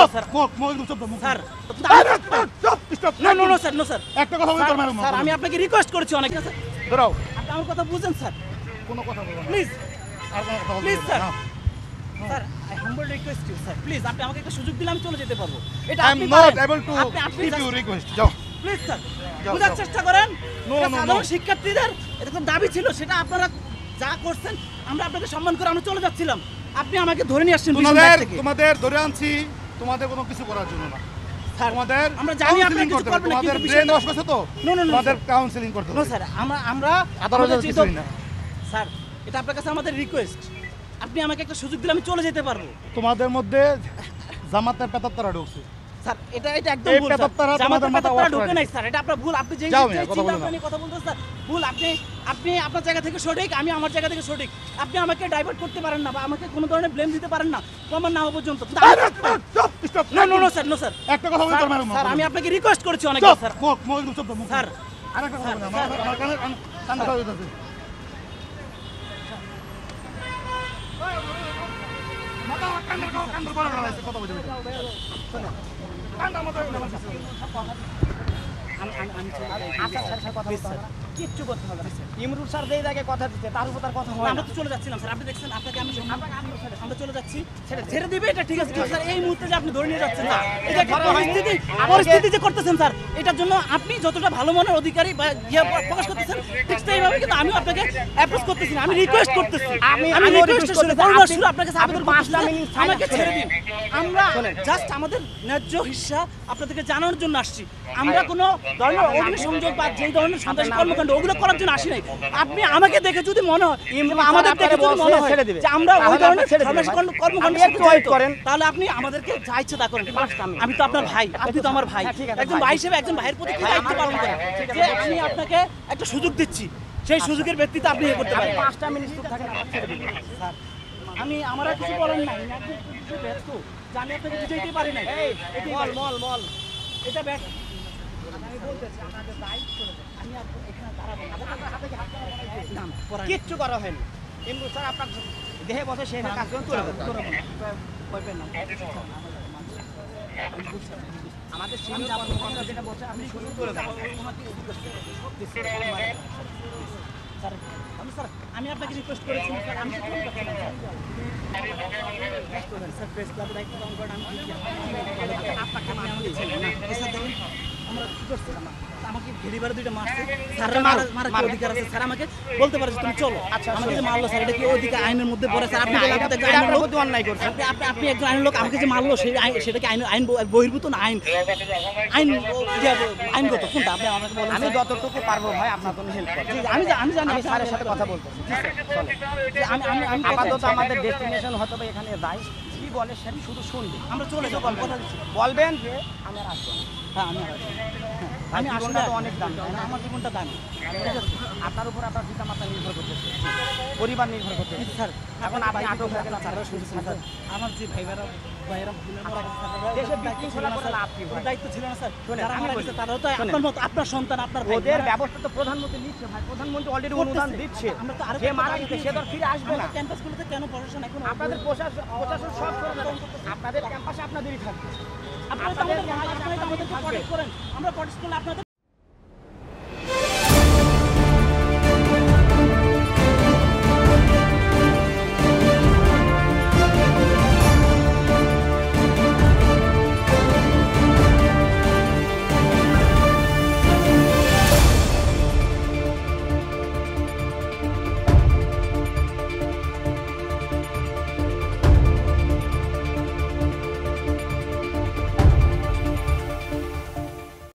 Sir sir no sir no sir একটা কথা বলি তোর ম্যাডাম স্যার আমি আপনাকে রিকোয়েস্ট করেছি অনেক স্যার দাঁড়াও আপনি আমার কথা বুঝেন স্যার কোনো কথা বলবো না প্লিজ আর কোনো কথা বলবো প্লিজ না sir sir I humble request you sir please আপনি আমাকে একটা সুযোগ দিলে আমি চলে যেতে পারবো এটা আই এম আপনি নট এবল টু আপনি গিভ ইউ রিকোয়েস্ট যাও প্লিজ স্যার যাও, বোঝার যাও। চেষ্টা করেন No, এটা no, সাধারণ no. শিক্ষার্থীদের এটা তো দাবি ছিল সেটা আপনারা যা করছেন আমরা আপনাকে সম্মান করে আমরা চলে যাচ্ছিলাম আপনি আমাকে ধরে নিয়ে আসছেন বিজন ব্যাগ থেকে তোমাদের ধরে আনছি তোমাদের কোনো কিছু করার জন্য না স্যার তোমাদের আমরা জানি আপনারা counseling কিছু করতে হবে, করবেন না, তোমাদের কিন্তু ব্রেন বিষয়টা- ওয়াশ করছে তো No, no, no, তোমাদের sir. কাউন্সেলিং করতে নো হবে স্যার আমরা আদালত আমাদের কিছুই চিন্তা- না। স্যার এটা আপনার কাছে আমাদের রিকোয়েস্ট আপনি আমাকে একটা সুযোগ দিলে আমি চলে যেতে পারবো তোমাদের মধ্যে জামাতের পেতাত্তারা ঢুকছে স্যার এটা একদম এই ভুল স্যার পেতাত্তারা জামাতের তোমাদের মাথা পেতাত্তারা wash ঢোকে করে নাই স্যার এটা আপনার ভুল আপনি যেই যাও যেই মিয়া, কথা চিন্তা বলো না। ভাবনা নিয়ে কথা বলতেছেন স্যার ভুল আপনি আপনার জায়গা থেকে সঠিক আমি আমার জায়গা থেকে সঠিক আপনি আমাকে ডাইভার্ট করতে পারেন না বা আমাকে কোনো ধরনের ব্লেম দিতে পারেন না প্রমাণ না হওয়া পর্যন্ত no no no sir no sir একটা কথা বলি তোর ম্যাডাম স্যার আমি আপনাকে রিকোয়েস্ট করেছি অনেক স্যার স্যার আরেকটা কথা বলি আমার কানে কানে কথা বলতেছে কথা বলতে কিচ্ছু করতে হবে না স্যার ইমরুল স্যার যেই জায়গায় কথা দিচ্ছে তার উপর তার কথা হয় আমরা তো চলে যাচ্ছিলাম স্যার আপনি দেখছেন আপনাকে আমি আমরা চলে যাচ্ছি ছেড়ে দিবে এটা ঠিক আছে কিন্তু স্যার এই মুহূর্তে যে আপনি ধরে নিয়ে যাচ্ছেন স্যার এটা একটা পরিস্থিতি যে করতেছেন স্যার এটার জন্য আপনি যতটা ভালো মনের অধিকারী বা ইয়া প্রকাশ করতেছেন ঠিক সেইভাবে কিন্তু আমি আপনাকে অ্যাপ্রোচ করতেছি না আমি রিকোয়েস্ট করতেছি আমি রিকোয়েস্ট শুনে করবার শুরু আপনাকে আবেদন করতেছি আমাকে ছেড়ে দিন আমরা জাস্ট আমাদের ন্যায্য হিস্সা আপনাদেরকে জানানোর জন্য আসছি আমরা কোনো ধরনের অগ্নিসংযোগ বা যেই ধরনের সন্ত্রাসী কর্মকাণ্ড ওগুলো করার জন্য আসি নাই আপনি আমাকে দেখে যদি মনে হয় কিংবা আমাদের দেখে যদি মনে হয় যে আমরা ওই ধরনের সন্ত্রাসী কর্মকাণ্ড একটু ওয়েট করেন তাহলে আপনি আমাদেরকে যা ইচ্ছে তা করেন আমি তো আপনার ভাই আপনি তো আমার ভাই একজন ভাই হিসেবে একজন ভাইয়ের প্রতি কি দায়িত্ব পালন করেন যে আমি আপনাকে একটা সুযোগ দিচ্ছি সেই সুযোগের ব্যক্তিতে আপনি ইয়ে করতে পারেন 5টা মিনিট চুপ থাকেন আবার ছেড়ে দিন স্যার আমি আমার আর কিছু বলার নাই আমি একদম কিছু ব্যস্ত জানি আপনাকে বুঝাইতে পারি নাই মল এটা ব্যাগ আমি বলতেছি আমাদের দায়িত্ব চলে যায় আমি এখানে দাঁড়াবো না কিচ্ছু করা হয়নি ইমরুল স্যার আপনার দেহে বসে সে কাজ করুন চলে যাবেন আমাদের সিনিয়র কর্মকর্তা যেটা বসে আপনি শুরু করে দেন স্যার আমি আপনাকে রিকোয়েস্ট করেছি স্যার আমি তো কোনো কথা না স্যার প্রেস ক্লাবের দায়িত্ব পালন করেন আমি আপনাকে আমাকে ছেলে না স্যার দেখেন আমরা কি করছি আমাকে ঘেরিবারে দুইটা মারছে স্যার মারা কি অধিকার আছে স্যার আমাকে বলতে পারে তুমি চলো আচ্ছা আমাকে যে মারলো স্যার এটা কি অধিকার আইনের মধ্যে পড়ে স্যার আপনি আইনের লোক অন্যায় করছেন আপনি একজন আইনের লোক আমাকে যে মারলো সেই সেটা কি আইন বহির্ভূত না আইনগত কোনটা আপনি আমাকে বলেন আমি যতটুকু পারবো ভাই আপনার জন্য হেল্প করব আমি জানি আমি স্যারের সাথে কথা বলতেছি জি স্যার চলো আমি আপাতত আমাদের ডেস্টিনেশন হয়তো বা এখানে যাই কি বলে সেটা শুধু শুনবে আমরা চলে যাবো কথা দিচ্ছি বলবেন যে আমার আসবো না হ্যাঁ আমি আসলে তো অনেক দাম আমার জীবনটা দামি আপনার উপর আপনার পিতা মাতা নির্ভর করতেছে পরিবার নির্ভর করতেছে স্যার এখন আপনি আটক হয়ে গেলেন স্যার শুনছেন স্যার আমার যে ভাইরা দেশে বিশৃঙ্খলা করে লাভ কি ভাই? দায়িত্ব ছিল না স্যার শোনেন, যারা আমি মারা বলি। গেছে তারাও তো আপনার মতো আপনার সন্তান আপনার ভাই ওদের ব্যবস্থা তো প্রধানমন্ত্রী নিচ্ছে ভাই প্রধানমন্ত্রী অলরেডি অনুদান দিচ্ছে আমরা তো আরো যে মারা গেছে সে তো আর ফিরে আসবে না ক্যাম্পাসগুলোতে কেন প্রশাসন এখন আপনাদের প্রশাসন সব করে দেবে। আপনাদের ক্যাম্পাসে আপনাদেরই থাকবে আপনারা তো আমাদের ভাই, আপনারা তো আমাদেরকে protect করেন আমরা প্রটেস্ট করলে আপনাদের